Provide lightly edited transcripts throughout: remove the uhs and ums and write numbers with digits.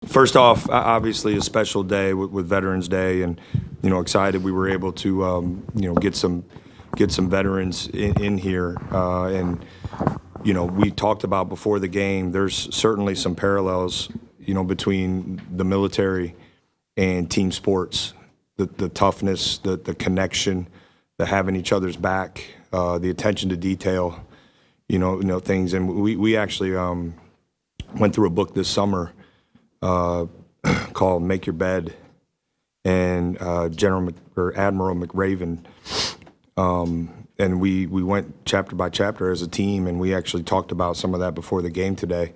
First off, obviously a special day with Veterans Day, and excited we were able to get some veterans in here, and we talked about before the game. There's certainly some parallels between the military and team sports, the toughness, the connection, the having each other's back, the attention to detail, things. And we actually went through a book this summer called Make Your Bed, and Admiral McRaven, and we went chapter by chapter as a team, and we actually talked about some of that before the game today.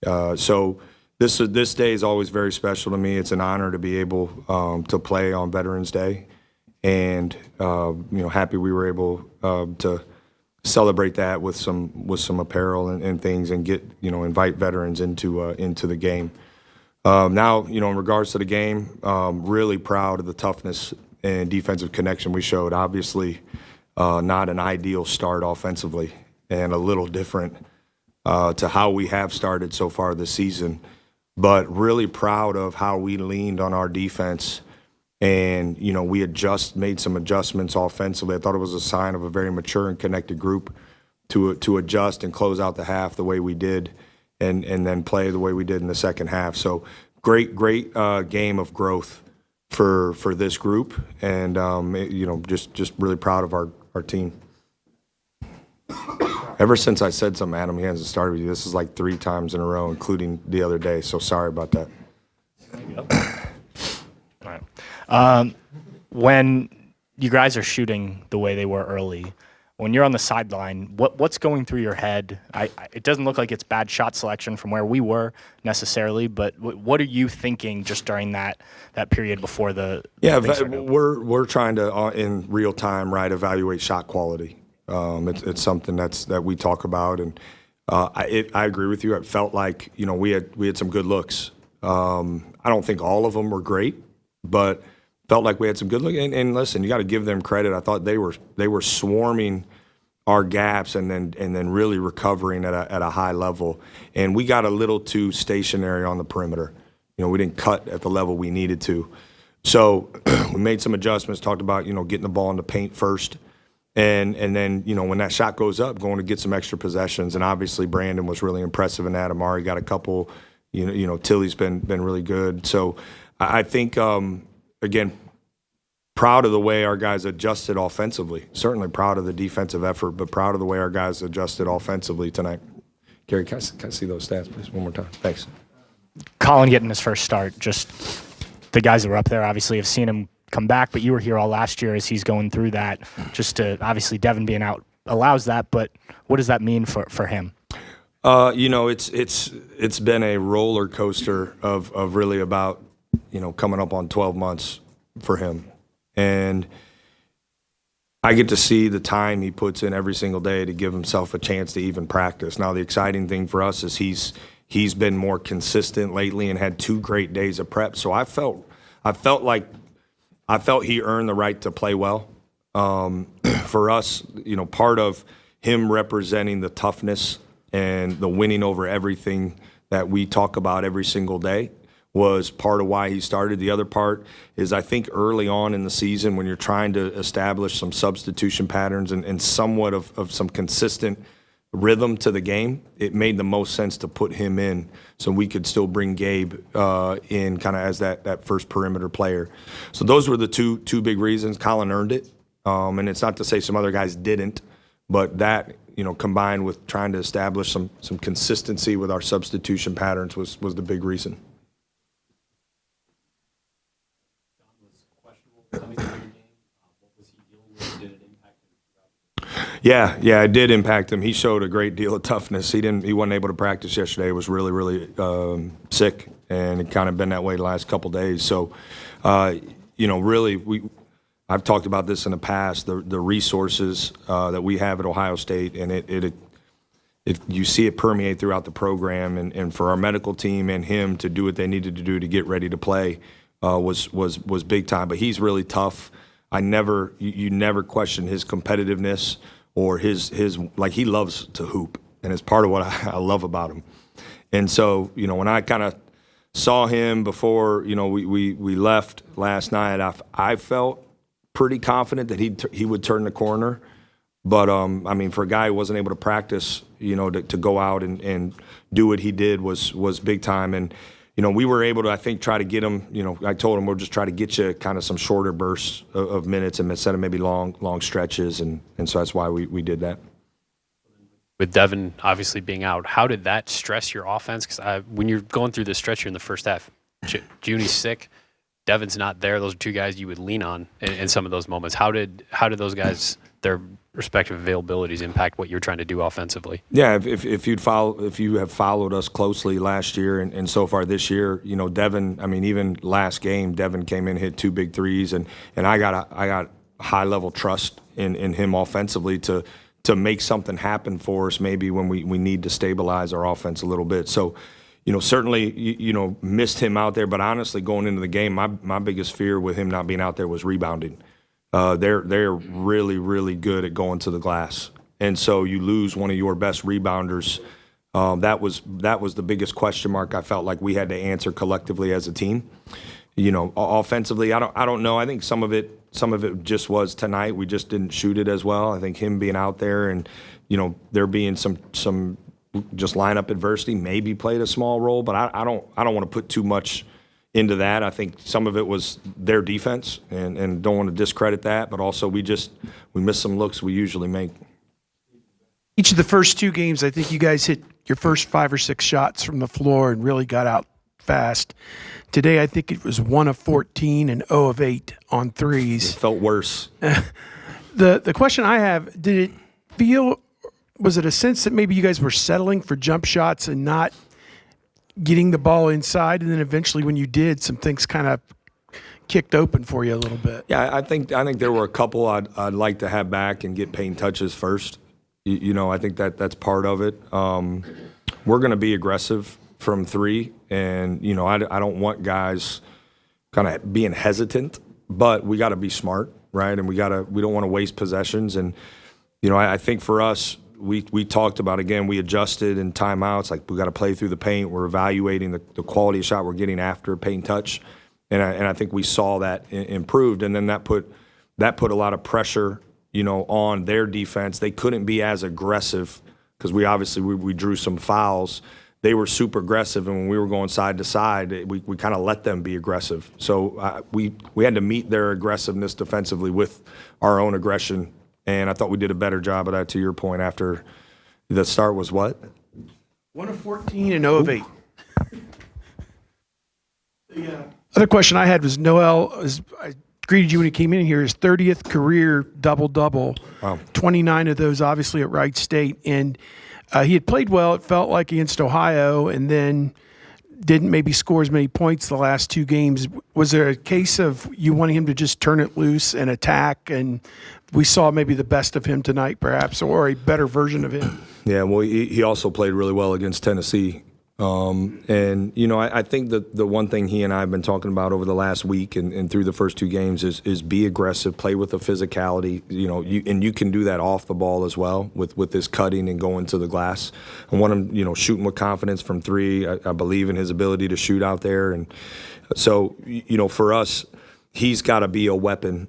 So this day is always very special to me. It's an honor to be able to play on Veterans Day, and happy we were able to celebrate that with some apparel and things, and get invite veterans into the game. Now, in regards to the game, really proud of the toughness and defensive connection we showed. Obviously, not an ideal start offensively, and a little different to how we have started so far this season, but really proud of how we leaned on our defense. And, we had just made some adjustments offensively. I thought it was a sign of a very mature and connected group to adjust and close out the half the way we did, and then play the way we did in the second half. So great game of growth for this group, and just really proud of our team. Ever since I said something, Adam, he hasn't started with you. This is like 3 times in a row, including the other day. So sorry about that. All right. When you guys are shooting the way they were early, when you're on the sideline, what's going through your head? It doesn't look like it's bad shot selection from where we were necessarily, but what are you thinking just during that period before the? Yeah, we're trying to in real time, right, evaluate shot quality. It's something that we talk about, and I agree with you. It felt like we had some good looks. I don't think all of them were great, but felt like we had some good look. And listen, you got to give them credit. I thought they were swarming our gaps and then really recovering at a high level. And we got a little too stationary on the perimeter. We didn't cut at the level we needed to. So we made some adjustments. Talked about getting the ball in the paint first, and then when that shot goes up, going to get some extra possessions. And obviously Brandon was really impressive in that. Amari got a couple. Tilly's been really good. So I think. Again, proud of the way our guys adjusted offensively. Certainly proud of the defensive effort, but proud of the way our guys adjusted offensively tonight. Gary, can I see those stats, please, one more time? Thanks. Colin getting his first start, just the guys that were up there obviously have seen him come back, but you were here all last year as he's going through that. Just to, obviously Devin being out allows that, but what does that mean for him? It's been a roller coaster of really about coming up on 12 months for him. And I get to see the time he puts in every single day to give himself a chance to even practice. Now, the exciting thing for us is he's been more consistent lately and had 2 great days of prep. So I felt he earned the right to play well. For us, part of him representing the toughness and the winning over everything that we talk about every single day was part of why he started. The other part is, I think early on in the season, when you're trying to establish some substitution patterns and somewhat of some consistent rhythm to the game, it made the most sense to put him in so we could still bring Gabe in kind of as that first perimeter player. So those were the two big reasons. Colin earned it, and it's not to say some other guys didn't, but that combined with trying to establish some consistency with our substitution patterns was the big reason. Yeah, it did impact him. He showed a great deal of toughness. He wasn't able to practice yesterday. He was really sick, and it kind of been that way the last couple days. So, really, I've talked about this in the past. The resources that we have at Ohio State, and you see it permeate throughout the program, and for our medical team and him to do what they needed to do to get ready to play was big time. But he's really tough. You never question his competitiveness or his like, he loves to hoop, and it's part of what I love about him. And so, when I kind of saw him before, we left last night. I felt pretty confident that he would turn the corner. But, for a guy who wasn't able to practice, to go out and do what he did was big time. And, we were able to, I think, try to get him, I told him we'll just try to get you kind of some shorter bursts of minutes and instead of maybe long stretches. And so that's why we did that. With Devin obviously being out, how did that stress your offense? Because when you're going through this stretch here in the first half, Junie's sick, Devin's not there. Those are two guys you would lean on in some of those moments. How did those guys, their respective availabilities, impact what you're trying to do offensively? Yeah, if you have followed us closely last year and so far this year, Devin. Even last game, Devin came in, hit 2 big threes, and I got high level trust in him offensively to make something happen for us. Maybe when we need to stabilize our offense a little bit. So, certainly missed him out there. But honestly, going into the game, my biggest fear with him not being out there was rebounding. They're really, really good at going to the glass, and so you lose one of your best rebounders. That was the biggest question mark I felt like we had to answer collectively as a team. Offensively, I don't know. I think some of it just was tonight. We just didn't shoot it as well. I think him being out there and there being some just lineup adversity maybe played a small role, but I don't want to put too much into that. I think some of it was their defense, and don't want to discredit that, but also we missed some looks we usually make. Each of the first 2 games, I think you guys hit your first 5 or 6 shots from the floor and really got out fast. Today, I think it was 1 of 14 and 0 of 8 on threes. It felt worse. The question I have, was it a sense that maybe you guys were settling for jump shots and not getting the ball inside, and then eventually when you did, some things kind of kicked open for you a little bit? Yeah, I think there were a couple I'd like to have back and get paint touches first. I think that's part of it. We're going to be aggressive from 3, and I don't want guys kind of being hesitant, but we got to be smart, right? And we don't want to waste possessions. And I think for us, we talked about, again, we adjusted in timeouts. Like, we got to play through the paint. We're evaluating the quality of shot we're getting after paint touch, and I think we saw that improved. And then that put a lot of pressure, on their defense. They couldn't be as aggressive because we drew some fouls. They were super aggressive, and when we were going side to side, we kind of let them be aggressive. So we had to meet their aggressiveness defensively with our own aggression. And I thought we did a better job of that, to your point, after the start was what? 1 of 14 and 0 of 8. The other question I had was Noel, I greeted you when he came in here, his 30th career double-double. Wow. 29 of those obviously at Wright State. And he had played well, it felt like, against Ohio, and then didn't maybe score as many points the last 2 games. Was there a case of you wanting him to just turn it loose and attack, and we saw maybe the best of him tonight perhaps, or a better version of him? Yeah, well, he also played really well against Tennessee. And, I think that the one thing he and I have been talking about over the last week and through the first 2 games is be aggressive, play with the physicality, and you can do that off the ball as well with this cutting and going to the glass. I want him, shooting with confidence from 3. I believe in his ability to shoot out there. And so, for us, he's got to be a weapon.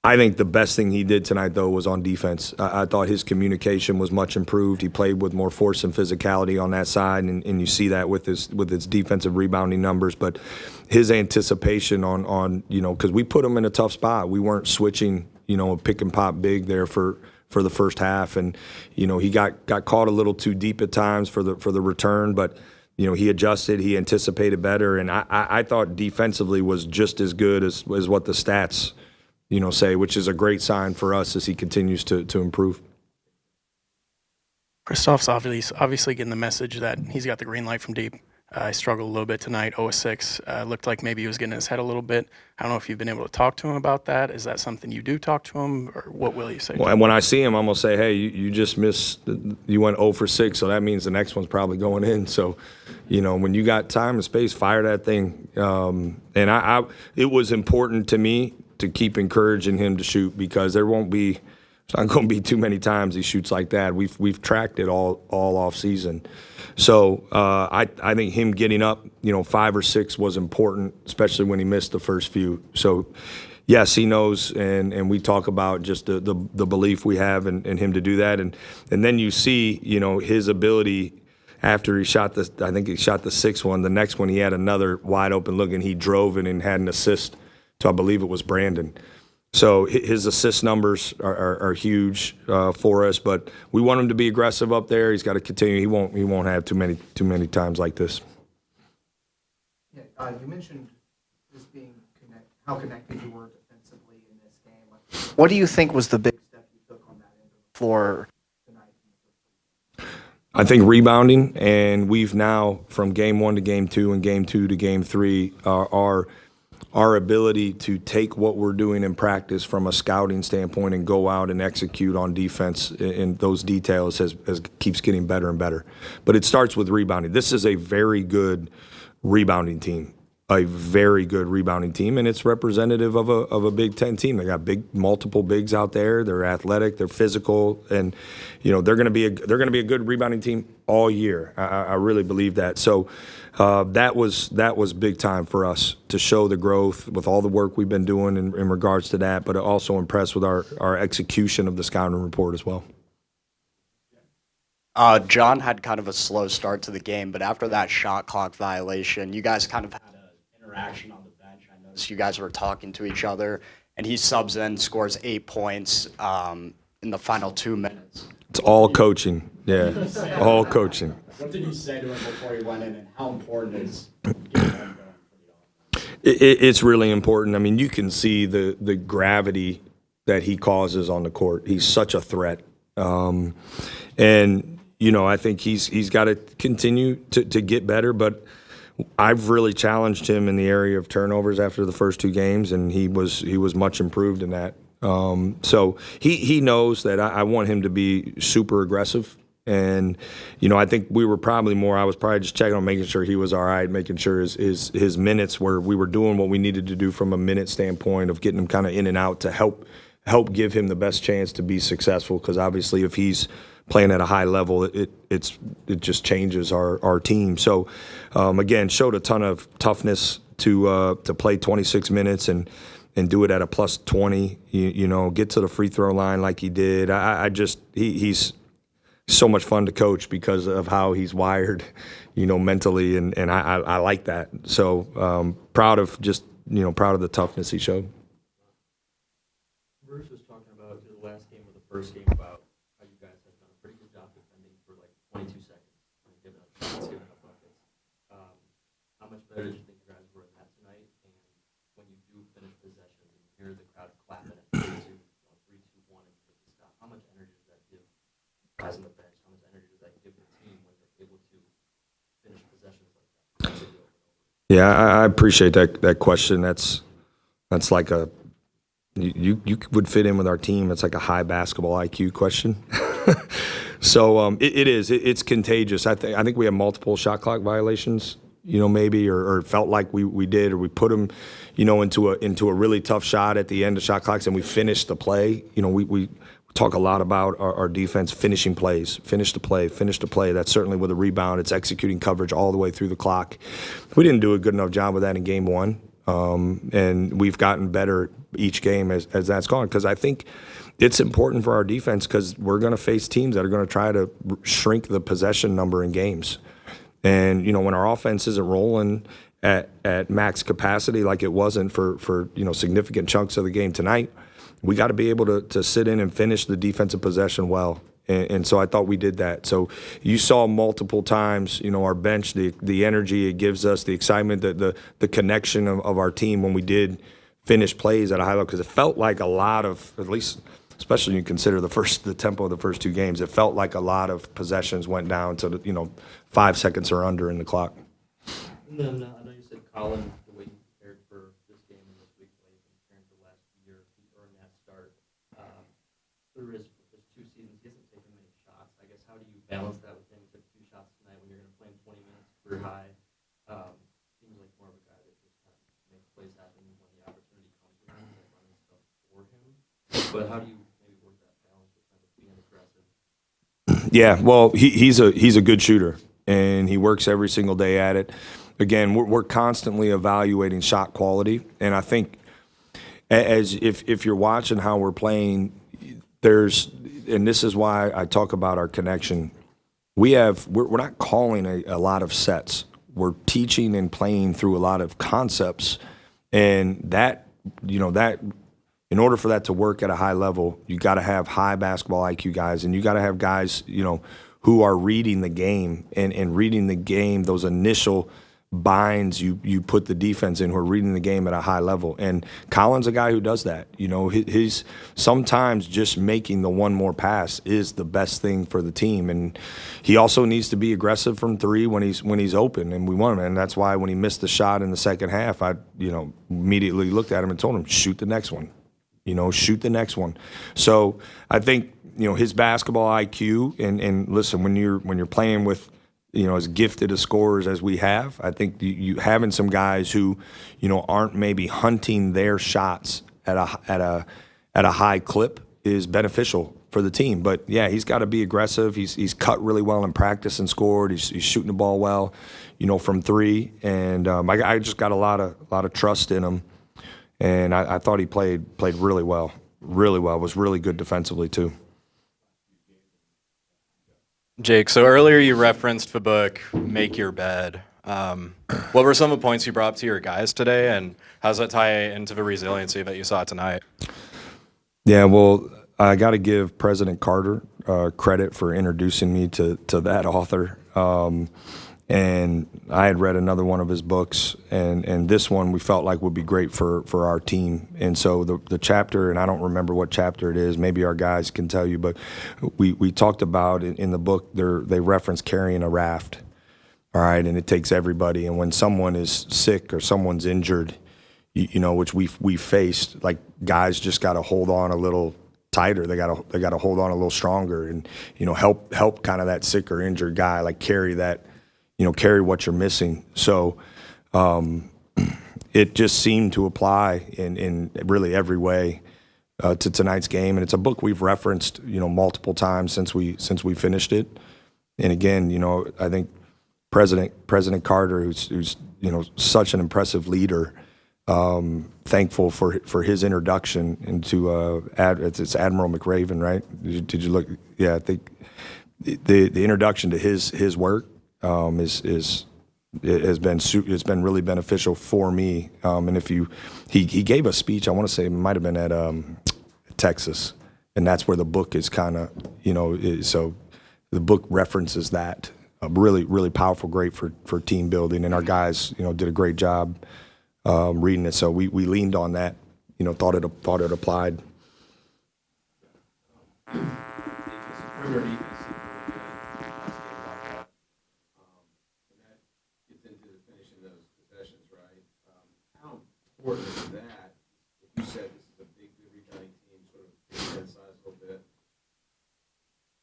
I think the best thing he did tonight, though, was on defense. I thought his communication was much improved. He played with more force and physicality on that side, and you see that with his defensive rebounding numbers. But his anticipation on because we put him in a tough spot. We weren't switching, a pick and pop big there for the first half, and he got caught a little too deep at times for the return, but. He adjusted, he anticipated better, and I thought defensively was just as good as what the stats say, which is a great sign for us as he continues to improve. Christoph's obviously getting the message that he's got the green light from deep. I struggled a little bit tonight, 0-6. Looked like maybe he was getting his head a little bit. I don't know if you've been able to talk to him about that. Is that something you do talk to him, or what will you say? Well, and when I see him, I'm going to say, hey, you just missed, you went 0-6, so that means the next one's probably going in. So, when you got time and space, fire that thing. And it was important to me to keep encouraging him to shoot, because there won't be It's not going to be too many times he shoots like that. We've tracked it all off season. So I think him getting up, 5 or 6 was important, especially when he missed the first few. So yes, he knows, and we talk about just the belief we have in him to do that, and then you see his ability. After he shot I think he shot the 6th one. The next one he had another wide open look, and he drove it and had an assist to, I believe it was Brandon. So his assist numbers are huge for us, but we want him to be aggressive up there. He's got to continue. He won't have too many times like this. Yeah, you mentioned this being how connected you were defensively in this game. What do you think was the big step you took on that end of the floor tonight? I think rebounding, and we've now, from game 1 to game 2 and game 2 to game 3, our ability to take what we're doing in practice from a scouting standpoint and go out and execute on defense in those details has keeps getting better and better. But it starts with rebounding. This is a very good rebounding team. A very good rebounding team, and it's representative of a Big Ten team. They got multiple bigs out there. They're athletic, they're physical, and they're going to be a good rebounding team all year. I really believe that. So that was big time for us to show the growth with all the work we've been doing in regards to that, but also impressed with our execution of the scouting report as well. John had kind of a slow start to the game, but after that shot clock violation, you guys kind of had an interaction on the bench. I noticed you guys were talking to each other, and he subs in, scores 8 points in the final 2 minutes. It's all coaching. Yeah, all coaching. What did you say to him before he went in, and how important is getting him going for the offense? It's really important. I mean, you can see the gravity that he causes on the court. He's such a threat. And I think he's got to continue to get better, but I've really challenged him in the area of turnovers after the first 2 games, and he was much improved in that. So he knows that I want him to be super aggressive, and I think I was probably just checking on making sure he was all right, making sure his minutes we were doing what we needed to do from a minute standpoint of getting him kind of in and out to help give him the best chance to be successful, because obviously if he's playing at a high level, it just changes our team. So again, showed a ton of toughness to play 26 minutes and do it at a plus 20. Get to the free throw line like he did. He's so much fun to coach because of how he's wired, mentally, and I like that. So proud of the toughness he showed. Bruce was talking about the last game or the first game about how you guys have done a pretty good job defending for like 22 seconds, giving up shots, giving up buckets. How much better did you think you guys were in that tonight? And when you do finish possessions and you hear the crowd clapping at 3, 2, 1, and take the stop, how much energy does that give guys on the bench? How much energy does that give the team when they're able to finish possessions like that? Yeah, I appreciate that question. That's like you would fit in with our team. It's like a high basketball IQ question. So it is. It's contagious. I think we have multiple shot clock violations. Maybe or felt like we did, or we put them, into a really tough shot at the end of shot clocks, and we finished the play. We talk a lot about our defense finishing plays, finish the play. That's certainly with a rebound. It's executing coverage all the way through the clock. We didn't do a good enough job with that in game 1. And we've gotten better each game as that's gone, because I think it's important for our defense, because we're going to face teams that are going to try to shrink the possession number in games. And, when our offense isn't rolling at max capacity like it wasn't for significant chunks of the game tonight, we got to be able to sit in and finish the defensive possession well. And so I thought we did that. So you saw multiple times, our bench, the energy it gives us, the excitement, the connection of our team when we did finish plays at a high level, because it felt like a lot of, at least, especially when you consider the tempo of the first 2 games, it felt like a lot of possessions went down to 5 seconds or under in the clock. And then I know you said Colin, the way he prepared for this game and this week, the way he's been preparing for last year, he earned that start. Through his 2 seasons, he hasn't taken many shots. I guess, how do you balance that with him? He took 2 shots tonight when you're going to play him 20 minutes career high. Seems like more of a guy that just kind of makes plays happen when the opportunity comes to him and running stuff for him. But how do you maybe work that balance? Yeah, well, he's a good shooter, and he works every single day at it. Again, we're constantly evaluating shot quality, and I think as if you're watching how we're playing, and this is why I talk about our connection. We're not calling a lot of sets. We're teaching and playing through a lot of concepts, and that in order for that to work at a high level, you got to have high basketball IQ guys, and you got to have guys, who are reading the game and reading the game, those initial binds you put the defense in, who are reading the game at a high level. And Colin's a guy who does that. He's sometimes just making the one more pass is the best thing for the team. And he also needs to be aggressive from three when he's open, and we want him. And that's why when he missed the shot in the second half, I immediately looked at him and told him, shoot the next one. Shoot the next one. So I think, his basketball IQ and listen, when you're playing with, as gifted as scorers as we have, I think you having some guys who, aren't maybe hunting their shots at a high clip is beneficial for the team. But yeah, he's got to be aggressive. He's cut really well in practice and scored. He's shooting the ball well, from three. And I just got a lot of trust in him. And I thought he played really well, was really good defensively too. Jake, so earlier you referenced the book, Make Your Bed. What were some of the points you brought up to your guys today, and how does that tie into the resiliency that you saw tonight? Yeah, well, I got to give President Carter credit for introducing me to that author. And I had read another one of his books, and this one we felt like would be great for our team. And so the chapter, and I don't remember what chapter it is, maybe our guys can tell you, but we talked about in the book, they reference carrying a raft, all right, and it takes everybody. And when someone is sick or someone's injured, which we faced, like guys just got to hold on a little tighter. They got to hold on a little stronger, and help kind of that sick or injured guy, like carry that. Carry what you're missing. So it just seemed to apply in really every way to tonight's game. And it's a book we've referenced, multiple times since we finished it. And again, I think President Carter, who's such an impressive leader, thankful for his introduction into it's Admiral McRaven, right? Did you look? Yeah, I think the introduction to his work. It's been really beneficial for me. And he gave a speech, I want to say it might have been at Texas, and that's where the book is kind of, so the book references that. Really, really powerful, great for team building, and our guys, did a great job reading it. So we leaned on that, thought it applied. Important is that, if you said this is a big rebounding team, sort of Big Ten size a little bit,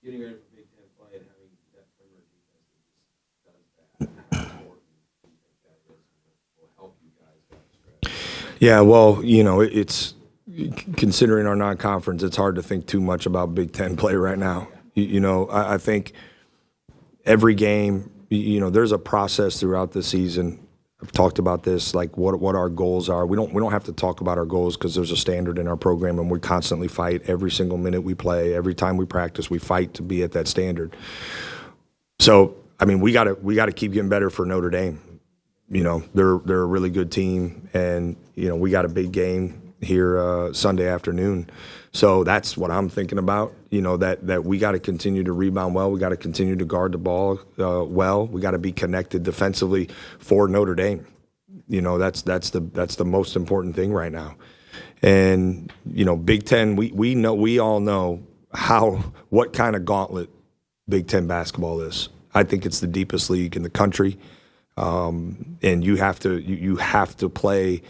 getting ready for Big Ten play and having that perimeter defense that just does that. How important do you think that is, and will help you guys down the stretch? Yeah, well, it's considering our non-conference, it's hard to think too much about Big Ten play right now. I think every game, there's a process throughout the season. I've talked about this, like what our goals are. We don't have to talk about our goals because there's a standard in our program, and we constantly fight every single minute we play, every time we practice, we fight to be at that standard. So, I mean, we gotta keep getting better for Notre Dame. They're a really good team, and we got a big game here Sunday afternoon. So that's what I'm thinking about. That we got to continue to rebound well. We got to continue to guard the ball well. We got to be connected defensively for Notre Dame. That's the most important thing right now. And Big Ten, we all know what kind of gauntlet Big Ten basketball is. I think it's the deepest league in the country, and you have to play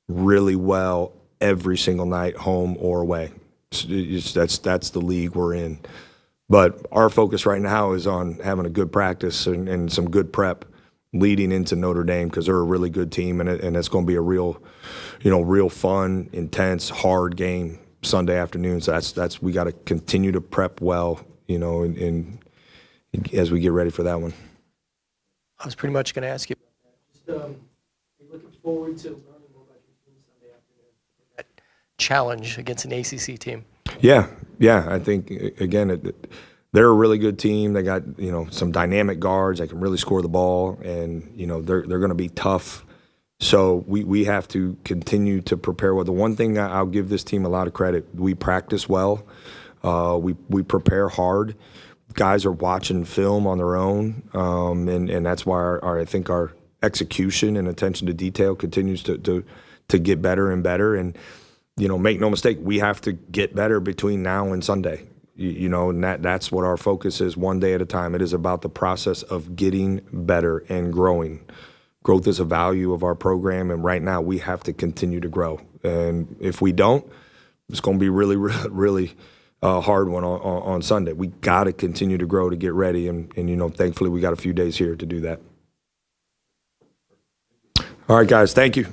really well every single night, home or away. That's the league we're in. But our focus right now is on having a good practice and some good prep leading into Notre Dame, because they're a really good team, and it's going to be a real fun, intense, hard game Sunday afternoon. So that's we got to continue to prep well, and as we get ready for that one. I was pretty much going to ask you about that. Just looking forward to learning more about your team Sunday afternoon. That challenge against an ACC team. Yeah. I think again, they're a really good team. They got some dynamic guards. They can really score the ball, and they're going to be tough. So we have to continue to prepare well. The one thing I'll give this team a lot of credit: we practice well. We prepare hard. Guys are watching film on their own, and that's why I think our execution and attention to detail continues to get better and better. And make no mistake, we have to get better between now and Sunday. And that's what our focus is, one day at a time. It is about the process of getting better and growing. Growth is a value of our program, and right now we have to continue to grow. And if we don't, it's going to be really, really, really hard one on Sunday. We got to continue to grow to get ready, and thankfully we got a few days here to do that. All right, guys, thank you.